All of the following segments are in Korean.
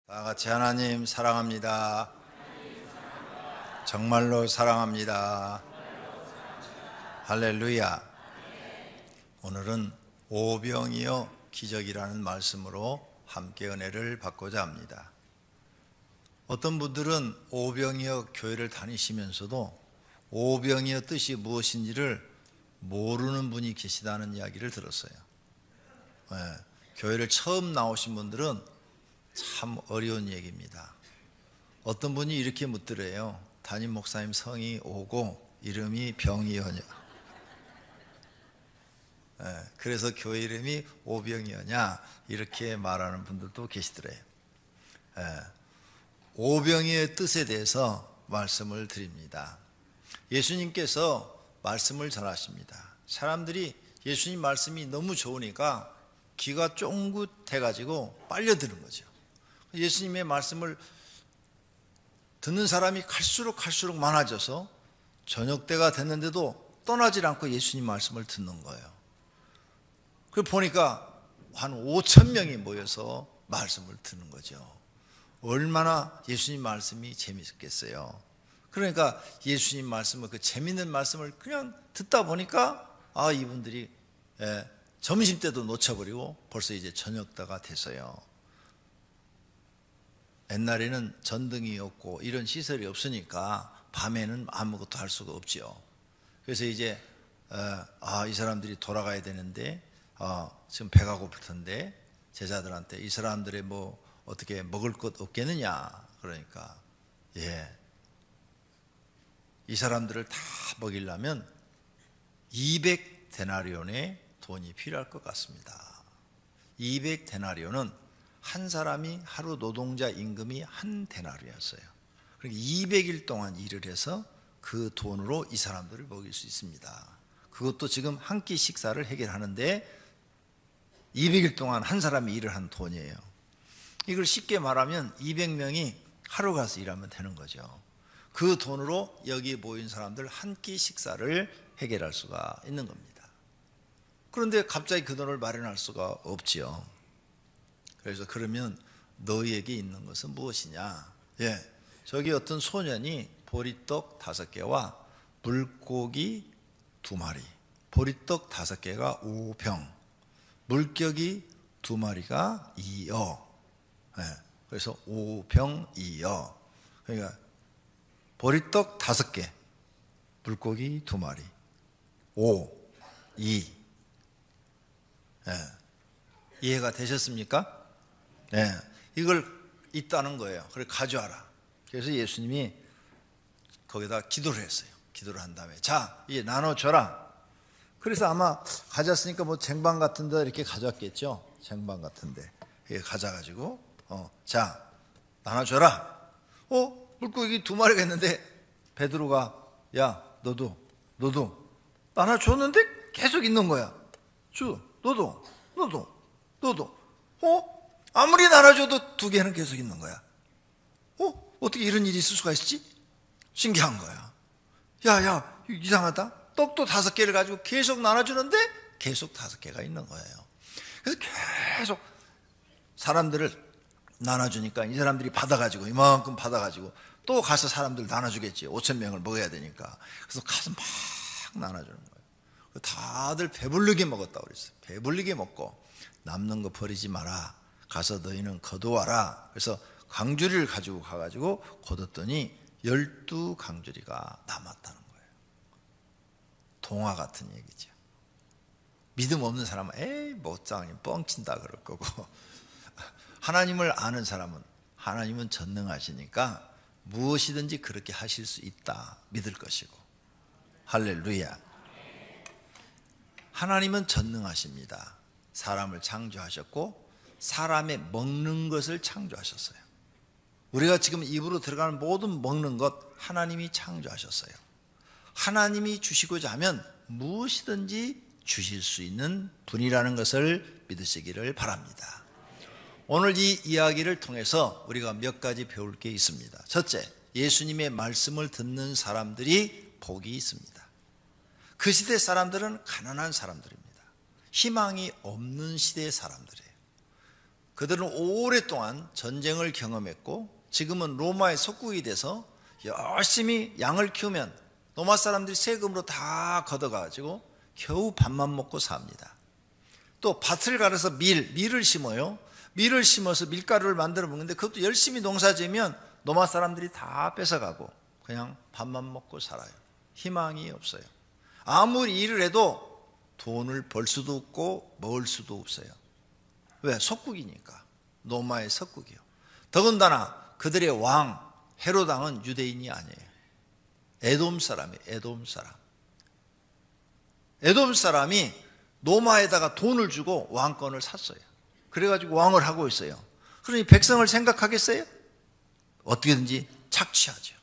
다 같이 하나님 사랑합니다. 정말로 사랑합니다. 할렐루야. 오늘은 오병이어 기적이라는 말씀으로 함께 은혜를 받고자 합니다. 어떤 분들은 오병이어 교회를 다니시면서도 오병이어 뜻이 무엇인지를 모르는 분이 계시다는 이야기를 들었어요. 교회를 처음 나오신 분들은 참 어려운 얘기입니다. 어떤 분이 이렇게 묻더래요. 담임 목사님 성이 오고 이름이 병이어냐. 그래서 교회 이름이 오병이어냐 이렇게 말하는 분들도 계시더래요. 오병이어의 뜻에 대해서 말씀을 드립니다. 예수님께서 말씀을 전하십니다. 사람들이 예수님 말씀이 너무 좋으니까 귀가 쫑긋해가지고 빨려드는 거죠. 예수님의 말씀을 듣는 사람이 갈수록 많아져서 저녁때가 됐는데도 떠나질 않고 예수님 말씀을 듣는 거예요. 그걸 보니까 한 5천 명이 모여서 말씀을 듣는 거죠. 얼마나 예수님 말씀이 재미있겠어요. 그러니까 예수님 말씀을, 그 재미있는 말씀을 그냥 듣다 보니까 이분들이 점심때도 놓쳐버리고 벌써 이제 저녁때가 됐어요. 옛날에는 전등이 없고 이런 시설이 없으니까 밤에는 아무것도 할 수가 없지요. 그래서 이제 이 사람들이 돌아가야 되는데 지금 배가 고플 텐데 제자들한테 이 사람들의 뭐 어떻게 먹을 것 없겠느냐 그러니까 이 사람들을 다 먹이려면 200데나리온의 돈이 필요할 것 같습니다. 200데나리온은 한 사람이 하루 노동자 임금이 한 데나리온이었어요. 그러니까 200일 동안 일을 해서 그 돈으로 이 사람들을 먹일 수 있습니다. 그것도 지금 한 끼 식사를 해결하는데 200일 동안 한 사람이 일을 한 돈이에요. 이걸 쉽게 말하면 200명이 하루 가서 일하면 되는 거죠. 그 돈으로 여기 모인 사람들 한 끼 식사를 해결할 수가 있는 겁니다. 그런데 갑자기 그 돈을 마련할 수가 없지요. 그래서 그러면 너희에게 있는 것은 무엇이냐? 저기 어떤 소년이 보리떡 5개와 물고기 2마리, 보리떡 5개가 5병, 물고기 2마리가 2어. 그래서 5병 2어. 그러니까 보리떡 5개, 물고기 2마리, 5, 2. 이해가 되셨습니까? 이걸 있다는 거예요. 그래 가져와라. 그래서 예수님이 거기다 기도를 했어요. 기도를 한 다음에 자 이제 나눠줘라. 그래서 아마 가졌으니까 뭐 쟁반 같은 데 이렇게 가져왔겠죠. 쟁반 같은 데 가져가지고 자 나눠줘라. 물고기 2마리가 있는데 베드로가 야 너도 나눠줬는데 계속 있는 거야. 너도 아무리 나눠줘도 2개는 계속 있는 거야. 어떻게 이런 일이 있을 수가 있지? 신기한 거야. 야, 이상하다. 떡도 5개를 가지고 계속 나눠주는데 계속 5개가 있는 거예요. 그래서 계속 사람들을 나눠주니까 이 사람들이 받아가지고 이만큼 받아가지고 또 가서 사람들 나눠주겠지. 5천 명을 먹어야 되니까. 그래서 가서 막 나눠주는 거예요. 다들 배불리게 먹었다고 그랬어요. 배불리게 먹고 남는 거 버리지 마라. 가서 너희는 거두어와라. 그래서 강주리를 가지고 가가지고 거뒀더니 12강주리가 남았다는 거예요. 동화 같은 얘기죠. 믿음 없는 사람은 에이 못장님 뻥친다 그럴 거고 하나님을 아는 사람은 하나님은 전능하시니까 무엇이든지 그렇게 하실 수 있다 믿을 것이고 할렐루야. 하나님은 전능하십니다. 사람을 창조하셨고 사람의 먹는 것을 창조하셨어요. 우리가 지금 입으로 들어가는 모든 먹는 것 하나님이 창조하셨어요. 하나님이 주시고자 하면 무엇이든지 주실 수 있는 분이라는 것을 믿으시기를 바랍니다. 오늘 이 이야기를 통해서 우리가 몇 가지 배울 게 있습니다. 첫째, 예수님의 말씀을 듣는 사람들이 복이 있습니다. 그 시대 사람들은 가난한 사람들입니다. 희망이 없는 시대의 사람들이에요. 그들은 오랫동안 전쟁을 경험했고 지금은 로마의 속국이 돼서 열심히 양을 키우면 로마 사람들이 세금으로 다 걷어가지고 겨우 밥만 먹고 삽니다. 또 밭을 갈아서 밀을 심어요. 밀을 심어서 밀가루를 만들어 먹는데 그것도 열심히 농사지으면 로마 사람들이 다 뺏어가고 그냥 밥만 먹고 살아요. 희망이 없어요. 아무리 일을 해도 돈을 벌 수도 없고 먹을 수도 없어요. 왜? 속국이니까. 로마의 속국이요. 더군다나 그들의 왕 헤롯 왕은 유대인이 아니에요. 에돔 사람이에요. 에돔 사람. 에돔 사람이 로마에다가 돈을 주고 왕권을 샀어요. 그래가지고 왕을 하고 있어요. 그러니 백성을 생각하겠어요? 어떻게든지 착취하죠.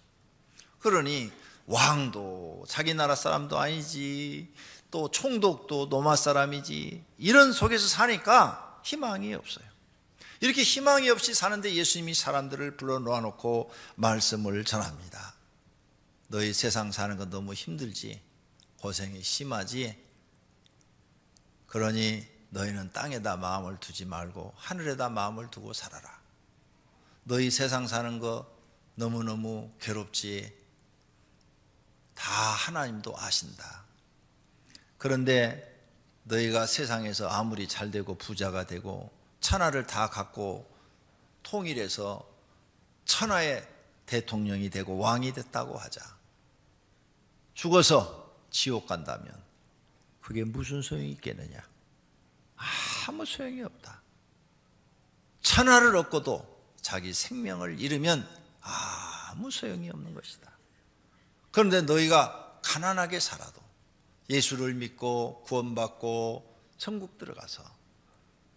그러니 왕도 자기 나라 사람도 아니지, 또 총독도 로마 사람이지, 이런 속에서 사니까 희망이 없어요. 이렇게 희망이 없이 사는데 예수님이 사람들을 불러놓고 말씀을 전합니다. 너희 세상 사는 건 너무 힘들지, 고생이 심하지, 그러니 너희는 땅에다 마음을 두지 말고 하늘에다 마음을 두고 살아라. 너희 세상 사는 거 너무너무 괴롭지, 다 하나님도 아신다. 그런데 너희가 세상에서 아무리 잘되고 부자가 되고 천하를 다 갖고 통일해서 천하의 대통령이 되고 왕이 됐다고 하자. 죽어서 지옥 간다면 그게 무슨 소용이 있겠느냐? 아무 소용이 없다. 천하를 얻고도 자기 생명을 잃으면 아무 소용이 없는 것이다. 그런데 너희가 가난하게 살아도 예수를 믿고 구원받고 천국 들어가서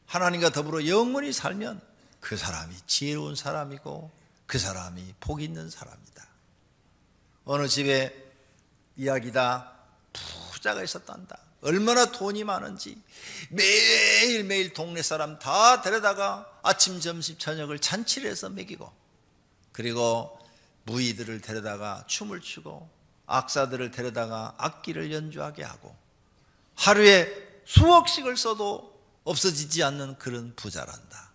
하나님과 더불어 영원히 살면 그 사람이 지혜로운 사람이고 그 사람이 복 있는 사람이다. 어느 집에 이야기다. 부자가 있었단다. 얼마나 돈이 많은지 매일매일 동네 사람 다 데려다가 아침, 점심, 저녁을 잔치를 해서 먹이고, 그리고 무희들을 데려다가 춤을 추고 악사들을 데려다가 악기를 연주하게 하고 하루에 수억씩을 써도 없어지지 않는 그런 부자란다.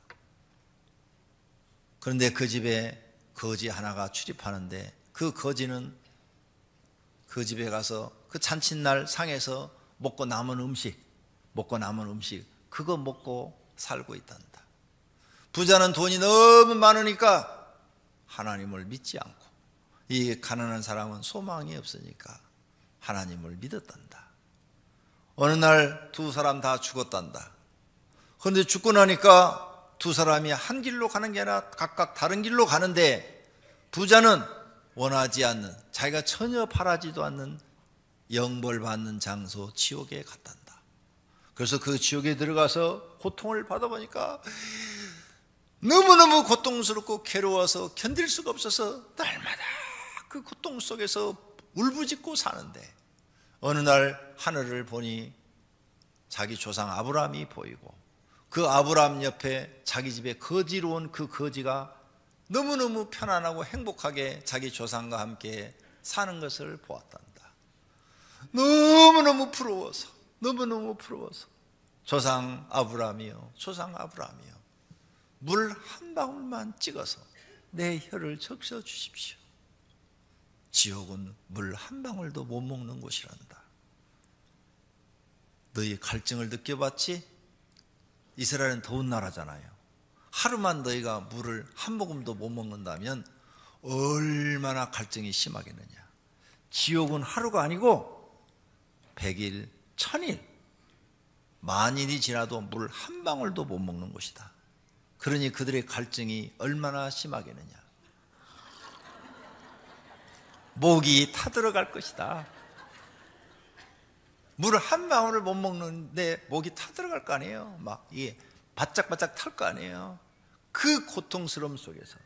그런데 그 집에 거지 하나가 출입하는데 그 거지는 그 집에 가서 그 잔칫날 상에서 먹고 남은 음식 그거 먹고 살고 있단다. 부자는 돈이 너무 많으니까 하나님을 믿지 않고, 이 가난한 사람은 소망이 없으니까 하나님을 믿었단다. 어느 날 두 사람 다 죽었단다. 그런데 죽고 나니까 두 사람이 한 길로 가는 게 아니라 각각 다른 길로 가는데, 부자는 원하지 않는, 자기가 전혀 바라지도 않는 영벌받는 장소 지옥에 갔단다. 그래서 그 지옥에 들어가서 고통을 받아보니까 너무너무 고통스럽고 괴로워서 견딜 수가 없어서 날마다 그 고통 속에서 울부짖고 사는데, 어느 날 하늘을 보니 자기 조상 아브라함이 보이고, 그 아브라함 옆에 자기 집에 거지로 온 그 거지가 너무너무 편안하고 행복하게 자기 조상과 함께 사는 것을 보았단다. 너무너무 부러워서 조상 아브라함이요, 물 한 방울만 찍어서 내 혀를 적셔 주십시오. 지옥은 물 한 방울도 못 먹는 곳이란다. 너희 갈증을 느껴봤지? 이스라엘은 더운 나라잖아요. 하루만 너희가 물을 한 모금도 못 먹는다면 얼마나 갈증이 심하겠느냐. 지옥은 하루가 아니고 100일, 1000일, 만일이 지나도 물 한 방울도 못 먹는 곳이다. 그러니 그들의 갈증이 얼마나 심하겠느냐. 목이 타들어갈 것이다. 물 한 방울을 못 먹는데 목이 타들어갈 거 아니에요. 막 이게 바짝바짝 탈 거 아니에요. 그 고통스러움 속에서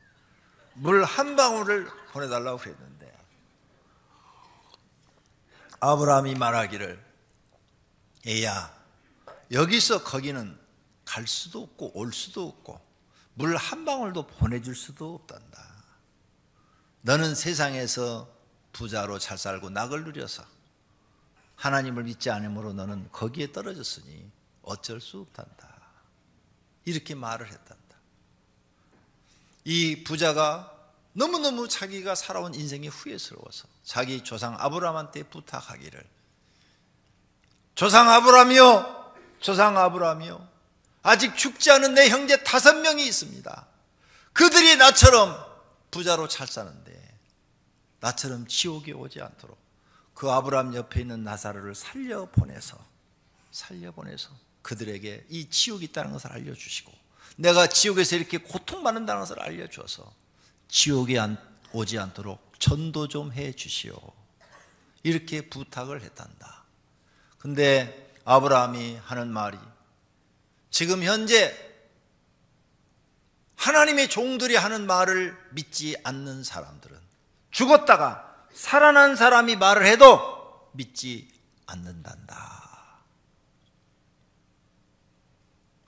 물 한 방울을 보내달라고 그랬는데, 아브라함이 말하기를, 얘야, 여기서 거기는 갈 수도 없고 올 수도 없고 물 한 방울도 보내줄 수도 없단다. 너는 세상에서 부자로 잘 살고 낙을 누려서 하나님을 믿지 않으므로 너는 거기에 떨어졌으니 어쩔 수 없단다. 이렇게 말을 했단다. 이 부자가 너무너무 자기가 살아온 인생이 후회스러워서 자기 조상 아브라함한테 부탁하기를, 조상 아브라함이요, 조상 아브라함이요, 아직 죽지 않은 내 형제 5명이 있습니다. 그들이 나처럼 부자로 잘 사는데 나처럼 지옥에 오지 않도록 그 아브라함 옆에 있는 나사로를 살려보내서 그들에게 이 지옥이 있다는 것을 알려주시고, 내가 지옥에서 이렇게 고통받는다는 것을 알려주어서 지옥에 오지 않도록 전도 좀 해 주시오, 이렇게 부탁을 했단다. 근데 아브라함이 하는 말이, 지금 현재 하나님의 종들이 하는 말을 믿지 않는 사람들은 죽었다가 살아난 사람이 말을 해도 믿지 않는단다.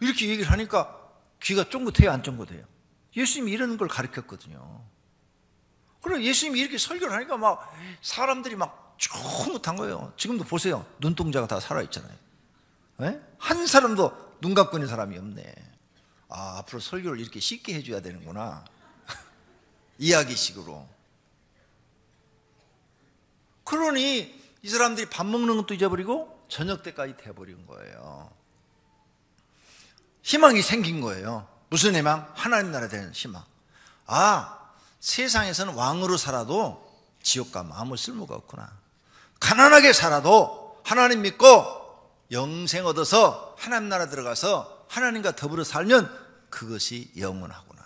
이렇게 얘기를 하니까 귀가 쫑긋해요, 안 쫑긋해요? 예수님이 이런 걸 가르쳤거든요. 그래, 예수님이 이렇게 설교를 하니까 막 사람들이 막 쭈뭇한 거예요. 지금도 보세요, 눈동자가 다 살아있잖아요. 네? 한 사람도 눈 감고 있는 사람이 없네. 아, 앞으로 설교를 이렇게 쉽게 해줘야 되는구나. 이야기식으로. 그러니 이 사람들이 밥 먹는 것도 잊어버리고 저녁 때까지 돼버린 거예요. 희망이 생긴 거예요. 무슨 희망? 하나님 나라에 대한 희망. 아, 세상에서는 왕으로 살아도 지옥 가면 아무 쓸모가 없구나. 가난하게 살아도 하나님 믿고 영생 얻어서 하나님 나라 들어가서 하나님과 더불어 살면 그것이 영원하구나.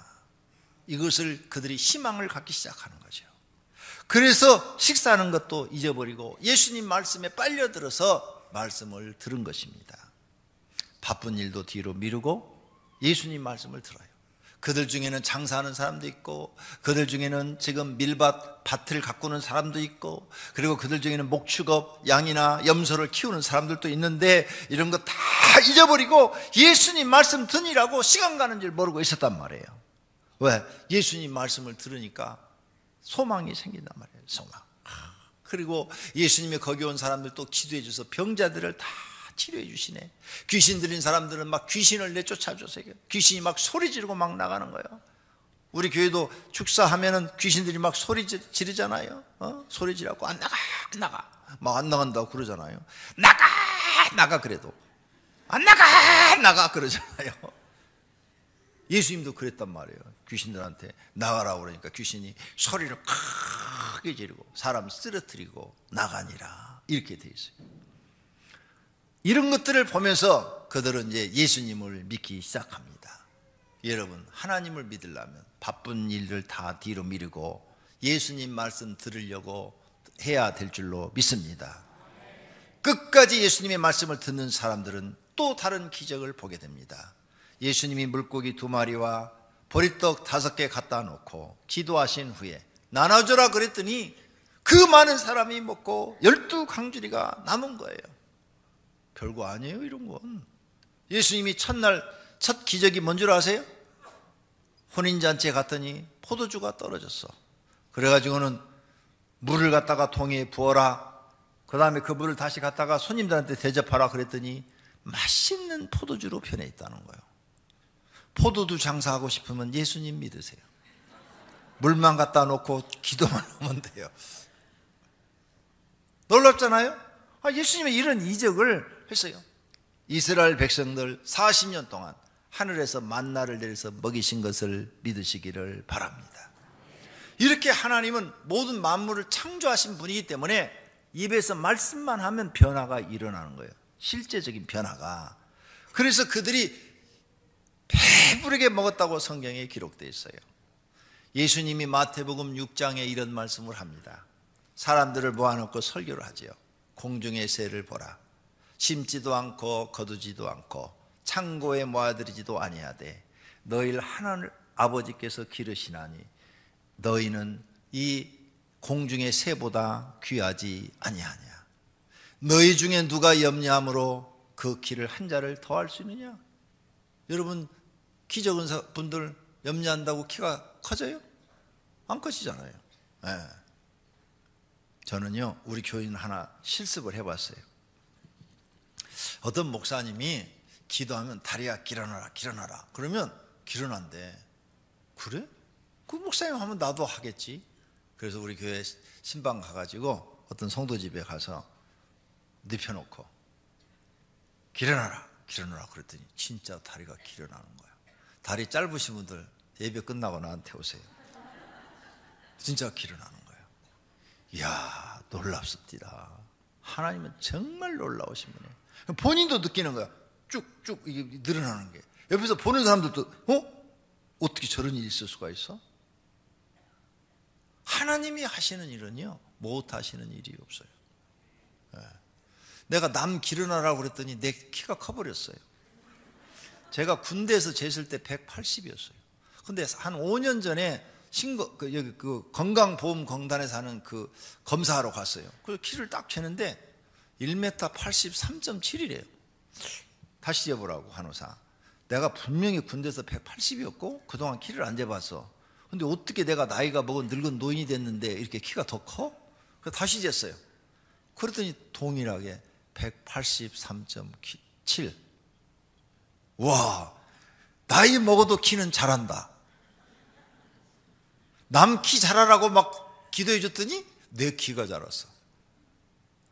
이것을 그들이 희망을 갖기 시작하는 거죠. 그래서 식사하는 것도 잊어버리고 예수님 말씀에 빨려들어서 말씀을 들은 것입니다. 바쁜 일도 뒤로 미루고 예수님 말씀을 들어요. 그들 중에는 장사하는 사람도 있고, 그들 중에는 지금 밭을 가꾸는 사람도 있고, 그리고 그들 중에는 목축업, 양이나 염소를 키우는 사람들도 있는데, 이런 거 다 잊어버리고 예수님 말씀 듣느라고 시간 가는 줄 모르고 있었단 말이에요. 왜? 예수님 말씀을 들으니까 소망이 생긴단 말이에요. 소망. 그리고 예수님이 거기 온 사람들도 기도해 줘서 병자들을 다 치료해 주시네. 귀신 들린 사람들은 막 귀신을 내쫓아줘서 귀신이 막 소리 지르고 막 나가는 거예요. 우리 교회도 축사하면은 귀신들이 막 소리 지르잖아요. 소리 지르고 안 나가, 안 나가. 막 안 나간다고 그러잖아요. 나가 그래도 안 나가 그러잖아요. 예수님도 그랬단 말이에요. 귀신들한테 나가라고 그러니까 귀신이 소리를 크게 지르고 사람 쓰러뜨리고 나가니라, 이렇게 돼 있어요. 이런 것들을 보면서 그들은 이제 예수님을 믿기 시작합니다. 여러분, 하나님을 믿으려면 바쁜 일을 다 뒤로 미루고 예수님 말씀 들으려고 해야 될 줄로 믿습니다. 끝까지 예수님의 말씀을 듣는 사람들은 또 다른 기적을 보게 됩니다. 예수님이 물고기 2마리와 보리떡 5개 갖다 놓고 기도하신 후에 나눠줘라 그랬더니 그 많은 사람이 먹고 12강줄이가 남은 거예요. 별거 아니에요, 이런 건. 예수님이 첫 기적이 뭔 줄 아세요? 혼인잔치에 갔더니 포도주가 떨어졌어. 그래가지고는 물을 갖다가 통에 부어라. 그 다음에 그 물을 다시 갖다가 손님들한테 대접하라 그랬더니 맛있는 포도주로 변해 있다는 거예요. 포도주 장사하고 싶으면 예수님 믿으세요. 물만 갖다 놓고 기도만 하면 돼요. 놀랍잖아요? 예수님이 이런 이적을 했어요. 이스라엘 백성들 40년 동안 하늘에서 만나를 내려서 먹이신 것을 믿으시기를 바랍니다. 이렇게 하나님은 모든 만물을 창조하신 분이기 때문에 입에서 말씀만 하면 변화가 일어나는 거예요. 실제적인 변화가. 그래서 그들이 배부르게 먹었다고 성경에 기록되어 있어요. 예수님이 마태복음 6장에 이런 말씀을 합니다. 사람들을 모아놓고 설교를 하지요. 공중의 새를 보라. 심지도 않고 거두지도 않고 창고에 모아들이지도 아니하되 너희를 하나님 아버지께서 기르시나니 너희는 이 공중의 새보다 귀하지 아니하냐. 너희 중에 누가 염려함으로 그 키를 한 자를 더할 수 있느냐. 여러분, 키 적은 분들 염려한다고 키가 커져요? 안 커지잖아요. 네. 저는요, 우리 교인 하나 실습을 해봤어요. 어떤 목사님이 기도하면 다리야 길어나라 그러면 길어난대. 그래? 그 목사님 하면 나도 하겠지. 그래서 우리 교회 신방 가가지고 어떤 성도 집에 가서 눕혀놓고 길어나라 그랬더니 진짜 다리가 길어나는 거야. 다리 짧으신 분들 예배 끝나고 나한테 오세요. 진짜 길어나는 거예요. 이야, 놀랍습니다. 하나님은 정말 놀라우신 분이에요. 본인도 느끼는 거야. 쭉쭉 이게 늘어나는 게. 옆에서 보는 사람들도 어떻게 저런 일이 있을 수가 있어? 하나님이 하시는 일은요, 못 하시는 일이 없어요. 내가 남 길어나라고 그랬더니 내 키가 커버렸어요. 제가 군대에서 쟀을 때 180이었어요. 근데 한 5년 전에 여기 건강보험공단에서 하는 그 검사하러 갔어요. 그래서 키를 딱 재는데 1m 83.7이래요. 다시 재보라고 한의사. 내가 분명히 군대에서 180이었고 그동안 키를 안 재봤어. 근데 어떻게 내가 나이가 먹은 늙은 노인이 됐는데 이렇게 키가 더 커? 그래서 다시 쟀어요. 그랬더니 동일하게 183.7. 와, 나이 먹어도 키는 자란다. 남 키 자라라고 막 기도해 줬더니 내 키가 자랐어.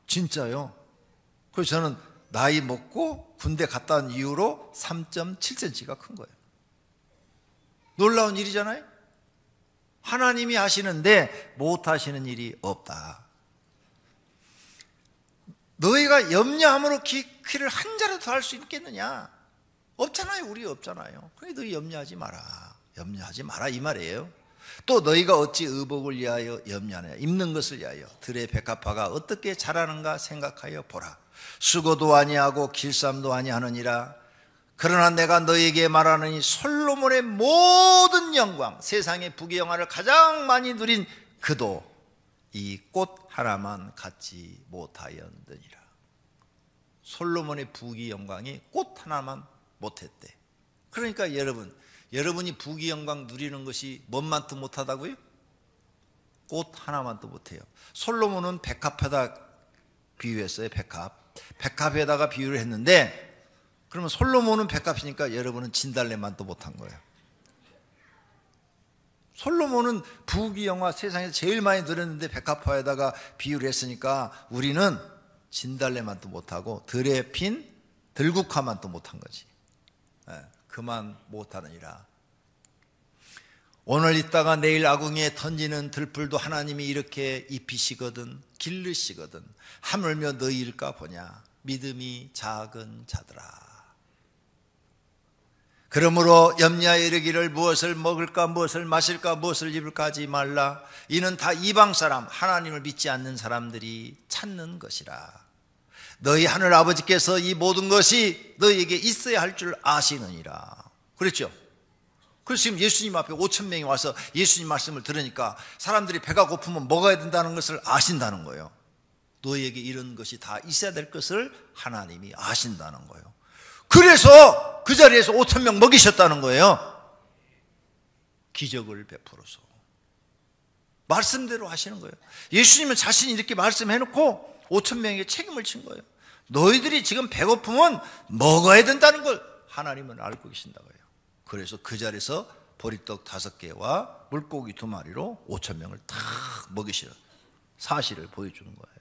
진짜요. 그래서 저는 나이 먹고 군대 갔다 온 이후로 3.7cm가 큰 거예요. 놀라운 일이잖아요. 하나님이 하시는데 못 하시는 일이 없다. 너희가 염려함으로 키를 한 자라도 더 할 수 있겠느냐? 없잖아요. 우리 없잖아요. 그래 너희 염려하지 마라. 염려하지 마라 이 말이에요. 또 너희가 어찌 의복을 위하여 염려하느냐? 입는 것을 위하여 들의 백합화가 어떻게 자라는가 생각하여 보라. 수고도 아니하고 길쌈도 아니하느니라. 그러나 내가 너희에게 말하느니 솔로몬의 모든 영광, 세상의 부귀영화를 가장 많이 누린 그도 이 꽃 하나만 갖지 못하였느니라. 솔로몬의 부귀영광이 꽃 하나만 못했대. 그러니까 여러분이 부귀영광 누리는 것이 뭔만도 못하다고요? 꽃 하나만도 못해요. 솔로몬은 백합에다 비유했어요. 백합에다가 비유를 했는데, 그러면 솔로몬은 백합이니까 여러분은 진달래만도 못한 거예요. 솔로몬은 부귀영화 세상에서 제일 많이 누렸는데 백합화에다가 비유를 했으니까 우리는 진달래만도 못하고 들에 핀 들국화만도 못한 거지. 그만 못하느니라. 오늘 있다가 내일 아궁이에 던지는 들풀도 하나님이 이렇게 입히시거든 기르시거든 하물며 너희일까 보냐. 믿음이 작은 자들아. 그러므로 염려하여 이르기를 무엇을 먹을까 무엇을 마실까 무엇을 입을까 하지 말라. 이는 다 이방 사람 하나님을 믿지 않는 사람들이 찾는 것이라. 너희 하늘 아버지께서 이 모든 것이 너희에게 있어야 할 줄 아시느니라. 그랬죠? 그래서 지금 예수님 앞에 5천 명이 와서 예수님 말씀을 들으니까 사람들이 배가 고프면 먹어야 된다는 것을 아신다는 거예요. 너희에게 이런 것이 다 있어야 될 것을 하나님이 아신다는 거예요. 그래서 그 자리에서 5천 명 먹이셨다는 거예요. 기적을 베풀어서 말씀대로 하시는 거예요. 예수님은 자신이 이렇게 말씀해놓고 5천 명에게 책임을 진 거예요. 너희들이 지금 배고프면 먹어야 된다는 걸 하나님은 알고 계신다고요. 그래서 그 자리에서 보리떡 5개와 물고기 2마리로 5천 명을 탁 먹이시는 사실을 보여주는 거예요.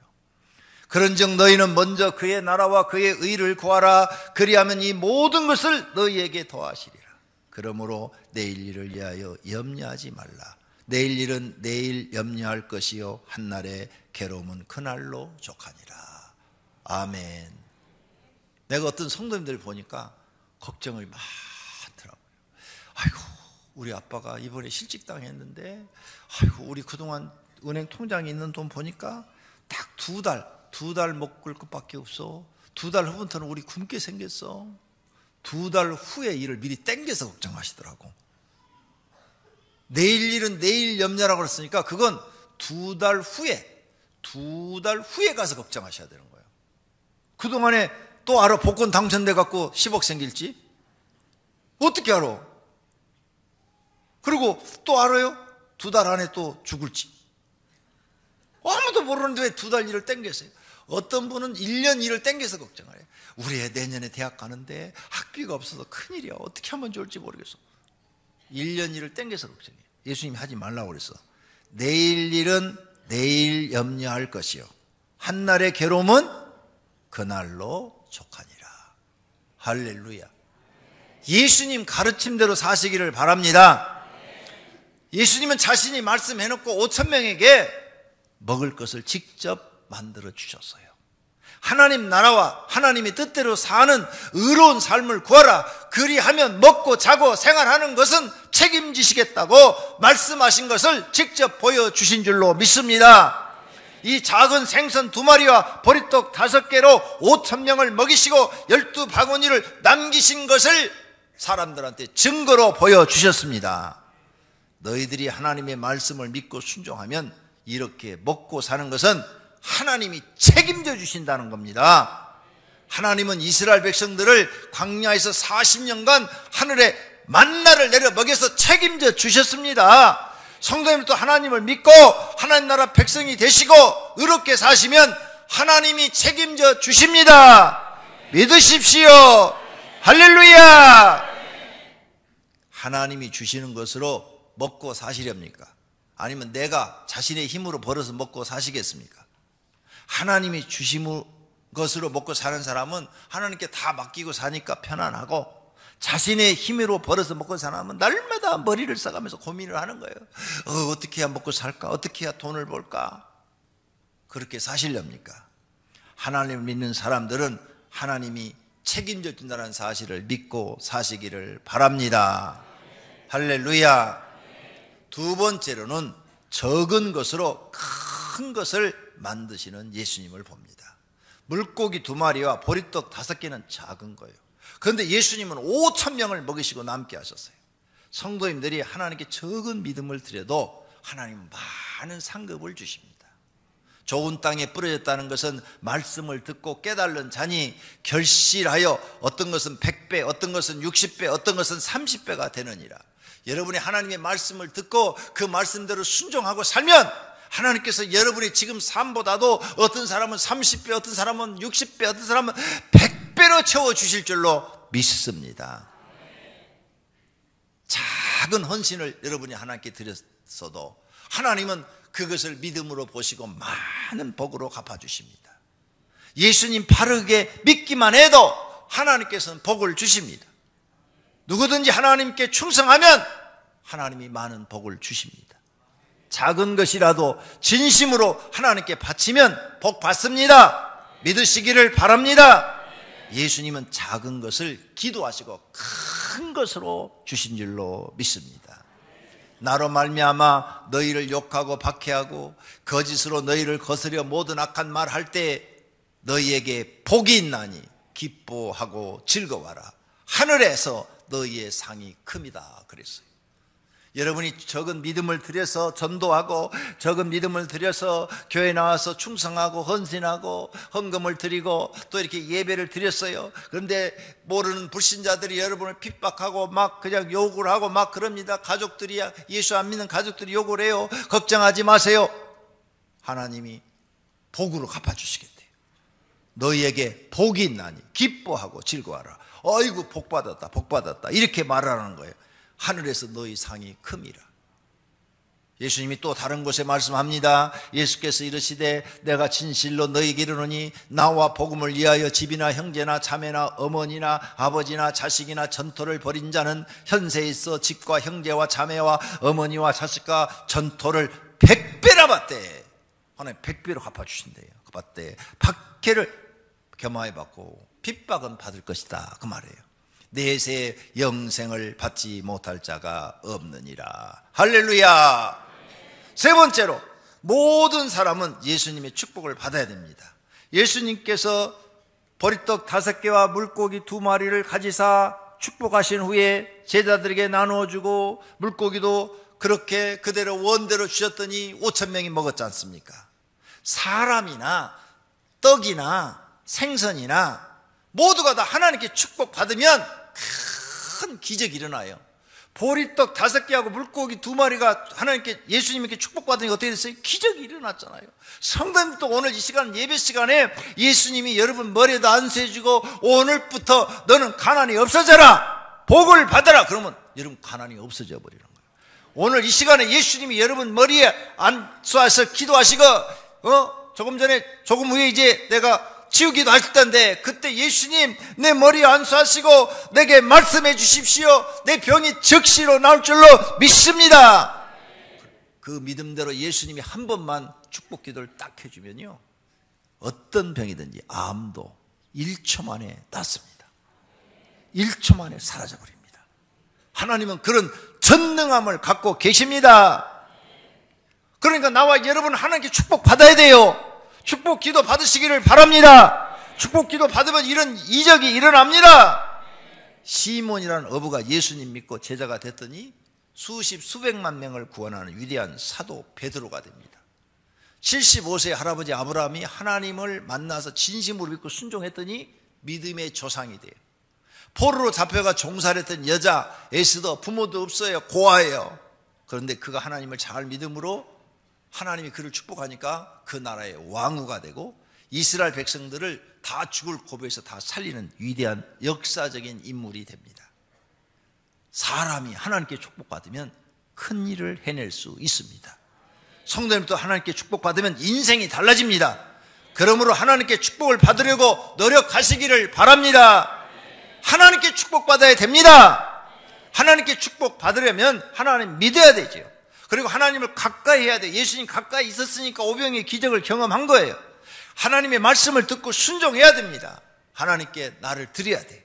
그런즉 너희는 먼저 그의 나라와 그의 의를 구하라. 그리하면 이 모든 것을 너희에게 더하시리라. 그러므로 내일 일을 위하여 염려하지 말라. 내일 일은 내일 염려할 것이요 한날의 괴로움은 그날로 족하니라. 아멘. 내가 어떤 성도님들 보니까 걱정을 많더라고요. 아이고 우리 아빠가 이번에 실직당했는데 아이고 우리 그동안 은행 통장에 있는 돈 보니까 딱 두 달 먹을 것밖에 없어. 2달 후부터는 우리 굶게 생겼어. 2달 후에 일을 미리 땡겨서 걱정하시더라고. 내일 일은 내일 염려라고 그랬으니까 그건 2달 후에 가서 걱정하셔야 되는 거예요. 그동안에 또 알아? 복권 당첨돼 갖고 10억 생길지? 어떻게 알아? 그리고 또 알아요? 2달 안에 또 죽을지? 아무도 모르는데 왜 2달 일을 땡겼어요? 어떤 분은 1년 일을 땡겨서 걱정을 해요. 우리 애 내년에 대학 가는데 학비가 없어서 큰일이야. 어떻게 하면 좋을지 모르겠어. 1년 일을 땡겨서 걱정해요. 예수님이 하지 말라고 그랬어. 내일 일은 내일 염려할 것이요 한날의 괴로움은 그날로 족하니라. 할렐루야. 예수님 가르침대로 사시기를 바랍니다. 예수님은 자신이 말씀해놓고 5,000명에게 먹을 것을 직접 만들어 주셨어요. 하나님 나라와 하나님의 뜻대로 사는 의로운 삶을 구하라. 그리하면 먹고 자고 생활하는 것은 책임지시겠다고 말씀하신 것을 직접 보여주신 줄로 믿습니다. 이 작은 생선 2마리와 보리떡 5개로 5,000명을 먹이시고 12바구니를 남기신 것을 사람들한테 증거로 보여주셨습니다. 너희들이 하나님의 말씀을 믿고 순종하면 이렇게 먹고 사는 것은 하나님이 책임져 주신다는 겁니다. 하나님은 이스라엘 백성들을 광야에서 40년간 하늘에 만나를 내려 먹여서 책임져 주셨습니다. 성도님도 하나님을 믿고 하나님 나라 백성이 되시고 의롭게 사시면 하나님이 책임져 주십니다. 믿으십시오. 할렐루야. 하나님이 주시는 것으로 먹고 사시렵니까? 아니면 내가 자신의 힘으로 벌어서 먹고 사시겠습니까? 하나님이 주신 것으로 먹고 사는 사람은 하나님께 다 맡기고 사니까 편안하고, 자신의 힘으로 벌어서 먹고 사는 사람은 날마다 머리를 써가면서 고민을 하는 거예요. 어떻게 해야 먹고 살까? 어떻게 해야 돈을 벌까? 그렇게 사시렵니까? 하나님을 믿는 사람들은 하나님이 책임져 준다는 사실을 믿고 사시기를 바랍니다. 할렐루야. 두 번째로는 적은 것으로 큰 것을 만드시는 예수님을 봅니다. 물고기 2마리와 보리떡 5개는 작은 거예요. 그런데 예수님은 5,000명을 먹이시고 남게 하셨어요. 성도님들이 하나님께 적은 믿음을 드려도 하나님은 많은 상급을 주십니다. 좋은 땅에 뿌려졌다는 것은 말씀을 듣고 깨달은 자니 결실하여 어떤 것은 100배, 어떤 것은 60배, 어떤 것은 30배가 되느니라. 여러분이 하나님의 말씀을 듣고 그 말씀대로 순종하고 살면 하나님께서 여러분이 지금 삶보다도 어떤 사람은 30배, 어떤 사람은 60배, 어떤 사람은 100배로 채워주실 줄로 믿습니다. 작은 헌신을 여러분이 하나님께 드렸어도 하나님은 그것을 믿음으로 보시고 많은 복으로 갚아주십니다. 예수님 바르게 믿기만 해도 하나님께서는 복을 주십니다. 누구든지 하나님께 충성하면 하나님이 많은 복을 주십니다. 작은 것이라도 진심으로 하나님께 바치면 복 받습니다. 믿으시기를 바랍니다. 예수님은 작은 것을 기도하시고 큰 것으로 주신 줄로 믿습니다. 나로 말미암아 너희를 욕하고 박해하고 거짓으로 너희를 거스려 모든 악한 말 할 때 너희에게 복이 있나니 기뻐하고 즐거워하라. 하늘에서 너희의 상이 큽니다. 그랬어요. 여러분이 적은 믿음을 들여서 전도하고 적은 믿음을 들여서 교회 나와서 충성하고 헌신하고 헌금을 드리고 또 이렇게 예배를 드렸어요. 그런데 모르는 불신자들이 여러분을 핍박하고 막 그냥 욕을 하고 막 그럽니다. 가족들이, 예수 안 믿는 가족들이 욕을 해요. 걱정하지 마세요. 하나님이 복으로 갚아주시겠대요. 너희에게 복이 있나니 기뻐하고 즐거워하라. 어이구 복 받았다, 복 받았다, 이렇게 말하는 거예요. 하늘에서 너희 상이 큼이라. 예수님이 또 다른 곳에 말씀합니다. 예수께서 이르시되 내가 진실로 너희에게 이르노니 나와 복음을 위하여 집이나 형제나 자매나 어머니나 아버지나 자식이나 전토를 벌인 자는 현세에 있어 집과 형제와 자매와 어머니와 자식과 전토를 100배나 받되 하나님 100배로 갚아주신대요. 받되 박해를 겸하여 받고 핍박은 받을 것이다, 그 말이에요. 내세 영생을 받지 못할 자가 없느니라. 할렐루야. 세 번째로 모든 사람은 예수님의 축복을 받아야 됩니다. 예수님께서 보리떡 5개와 물고기 2마리를 가지사 축복하신 후에 제자들에게 나누어주고 물고기도 그렇게 그대로 원대로 주셨더니 5,000명이 먹었지 않습니까? 사람이나 떡이나 생선이나 모두가 다 하나님께 축복받으면 큰 기적이 일어나요. 보리떡 5개하고 물고기 2마리가 하나님께, 예수님께 축복받으니까 어떻게 됐어요? 기적이 일어났잖아요. 성도님도 오늘 이 시간, 예배 시간에 예수님이 여러분 머리에도 안수해주고 오늘부터 너는 가난이 없어져라, 복을 받아라, 그러면 여러분 가난이 없어져 버리는 거예요. 오늘 이 시간에 예수님이 여러분 머리에 안수해서 기도하시고, 조금 후에 이제 내가 지우기도 하실 텐데, 그때 예수님 내 머리에 안수하시고 내게 말씀해 주십시오. 내 병이 즉시로 나올 줄로 믿습니다. 그 믿음대로 예수님이 한 번만 축복 기도를 딱 해주면요, 어떤 병이든지 암도 1초 만에 낫습니다. 1초 만에 사라져버립니다. 하나님은 그런 전능함을 갖고 계십니다. 그러니까 나와 여러분 하나님께 축복 받아야 돼요. 축복 기도 받으시기를 바랍니다. 축복 기도 받으면 이런 이적이 일어납니다. 시몬이라는 어부가 예수님 믿고 제자가 됐더니 수백만 명을 구원하는 위대한 사도 베드로가 됩니다. 75세 할아버지 아브라함이 하나님을 만나서 진심으로 믿고 순종했더니 믿음의 조상이 돼요. 포로로 잡혀가 종살이 했던 여자 에스더, 부모도 없어요. 고아예요. 그런데 그가 하나님을 잘 믿음으로 하나님이 그를 축복하니까 그 나라의 왕후가 되고 이스라엘 백성들을 다 죽을 고비에서 다 살리는 위대한 역사적인 인물이 됩니다. 사람이 하나님께 축복받으면 큰 일을 해낼 수 있습니다. 성도님도 하나님께 축복받으면 인생이 달라집니다. 그러므로 하나님께 축복을 받으려고 노력하시기를 바랍니다. 하나님께 축복받아야 됩니다. 하나님께 축복받으려면 하나님 믿어야 되죠. 그리고 하나님을 가까이 해야 돼요. 예수님 가까이 있었으니까 오병이의 기적을 경험한 거예요. 하나님의 말씀을 듣고 순종해야 됩니다. 하나님께 나를 드려야 돼요.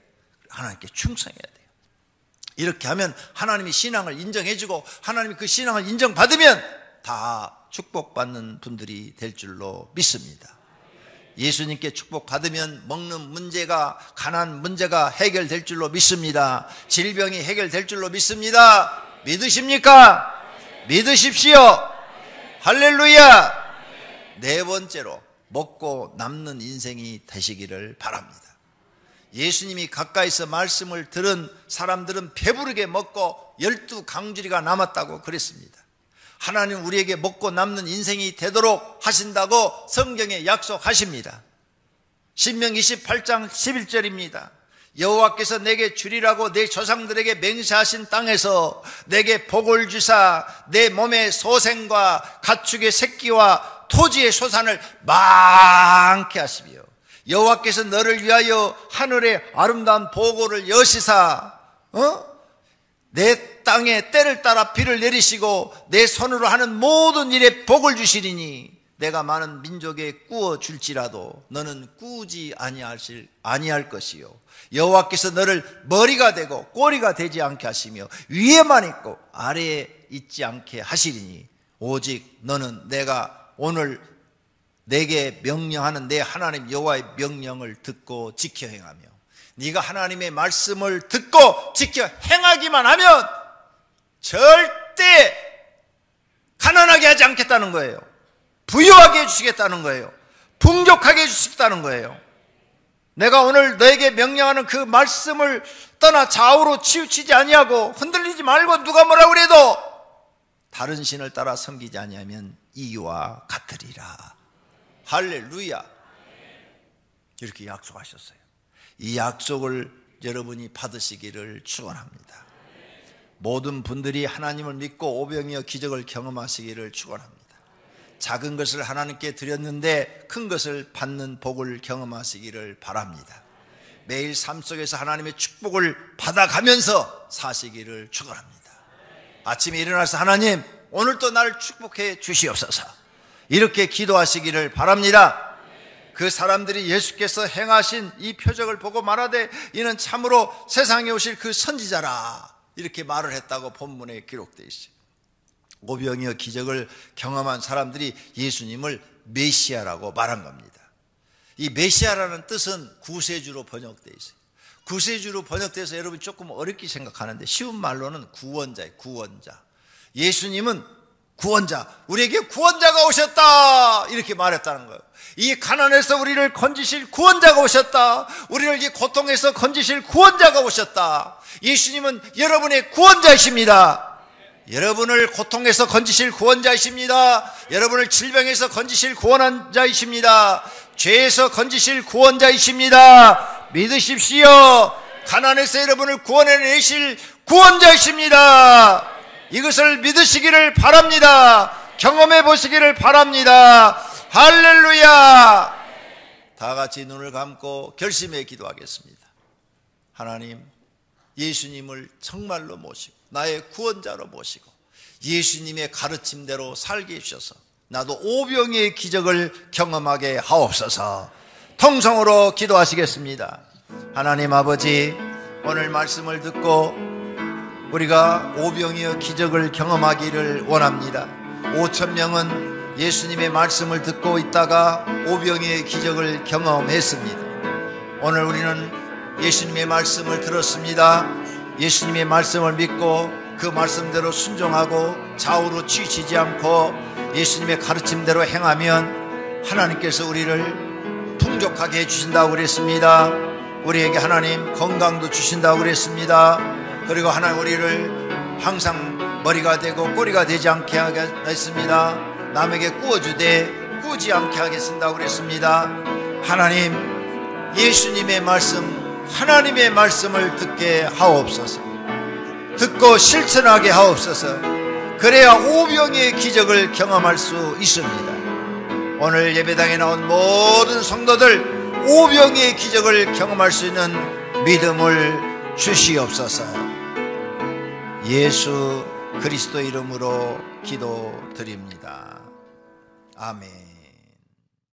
하나님께 충성해야 돼요. 이렇게 하면 하나님이 신앙을 인정해주고 하나님이 그 신앙을 인정받으면 다 축복받는 분들이 될 줄로 믿습니다. 예수님께 축복받으면 먹는 문제가, 가난 문제가 해결될 줄로 믿습니다. 질병이 해결될 줄로 믿습니다. 믿으십니까? 믿으십시오. 할렐루야. 네 번째로 먹고 남는 인생이 되시기를 바랍니다. 예수님이 가까이서 말씀을 들은 사람들은 배부르게 먹고 12강주리가 남았다고 그랬습니다. 하나님 우리에게 먹고 남는 인생이 되도록 하신다고 성경에 약속하십니다. 신명기 28장 11절입니다. 여호와께서 내게 주리라고 내 조상들에게 맹세하신 땅에서 내게 복을 주사 내 몸의 소생과 가축의 새끼와 토지의 소산을 많게 하시며 여호와께서 너를 위하여 하늘의 아름다운 보고를 여시사 내 땅에 때를 따라 비를 내리시고 내 손으로 하는 모든 일에 복을 주시리니 내가 많은 민족에 꾸어 줄지라도 너는 꾸지 아니할 것이요 여호와께서 너를 머리가 되고 꼬리가 되지 않게 하시며 위에만 있고 아래에 있지 않게 하시리니 오직 너는 내가 오늘 내게 명령하는 내 하나님 여호와의 명령을 듣고 지켜 행하며 네가 하나님의 말씀을 듣고 지켜 행하기만 하면 절대 가난하게 하지 않겠다는 거예요. 부유하게 해주시겠다는 거예요. 풍족하게 해주시겠다는 거예요. 내가 오늘 너에게 명령하는 그 말씀을 떠나 좌우로 치우치지 아니하고 흔들리지 말고 누가 뭐라 그래도 다른 신을 따라 섬기지 아니하면 이와 같으리라. 할렐루야. 이렇게 약속하셨어요. 이 약속을 여러분이 받으시기를 축원합니다. 모든 분들이 하나님을 믿고 오병이어 기적을 경험하시기를 축원합니다. 작은 것을 하나님께 드렸는데 큰 것을 받는 복을 경험하시기를 바랍니다. 매일 삶 속에서 하나님의 축복을 받아가면서 사시기를 축원합니다. 아침에 일어나서 하나님 오늘도 나를 축복해 주시옵소서 이렇게 기도하시기를 바랍니다. 그 사람들이 예수께서 행하신 이 표적을 보고 말하되 이는 참으로 세상에 오실 그 선지자라 이렇게 말을 했다고 본문에 기록되어 있어요. 오병이어 기적을 경험한 사람들이 예수님을 메시아라고 말한 겁니다. 이 메시아라는 뜻은 구세주로 번역되어 있어요. 구세주로 번역돼서 여러분 조금 어렵게 생각하는데 쉬운 말로는 구원자예요. 구원자. 예수님은 구원자, 우리에게 구원자가 오셨다 이렇게 말했다는 거예요. 이 가난에서 우리를 건지실 구원자가 오셨다. 우리를 이 고통에서 건지실 구원자가 오셨다. 예수님은 여러분의 구원자이십니다. 여러분을 고통에서 건지실 구원자이십니다. 여러분을 질병에서 건지실 구원자이십니다. 죄에서 건지실 구원자이십니다. 믿으십시오. 가난에서 여러분을 구원해내실 구원자이십니다. 이것을 믿으시기를 바랍니다. 경험해 보시기를 바랍니다. 할렐루야. 다 같이 눈을 감고 결심해 기도하겠습니다. 하나님, 예수님을 정말로 모시고 나의 구원자로 모시고 예수님의 가르침대로 살게 해주셔서 나도 오병이의 기적을 경험하게 하옵소서. 통성으로 기도하시겠습니다. 하나님 아버지, 오늘 말씀을 듣고 우리가 오병이의 기적을 경험하기를 원합니다. 5,000명은 예수님의 말씀을 듣고 있다가 오병이의 기적을 경험했습니다. 오늘 우리는 예수님의 말씀을 들었습니다. 예수님의 말씀을 믿고 그 말씀대로 순종하고 좌우로 치우치지 않고 예수님의 가르침대로 행하면 하나님께서 우리를 풍족하게 해주신다고 그랬습니다. 우리에게 하나님 건강도 주신다고 그랬습니다. 그리고 하나님 우리를 항상 머리가 되고 꼬리가 되지 않게 하겠습니다. 남에게 구워주되 구지 않게 하겠습니다 그랬습니다. 하나님, 예수님의 말씀, 하나님의 말씀을 듣게 하옵소서. 듣고 실천하게 하옵소서. 그래야 오병이의 기적을 경험할 수 있습니다. 오늘 예배당에 나온 모든 성도들 오병이의 기적을 경험할 수 있는 믿음을 주시옵소서. 예수 그리스도 이름으로 기도드립니다. 아멘.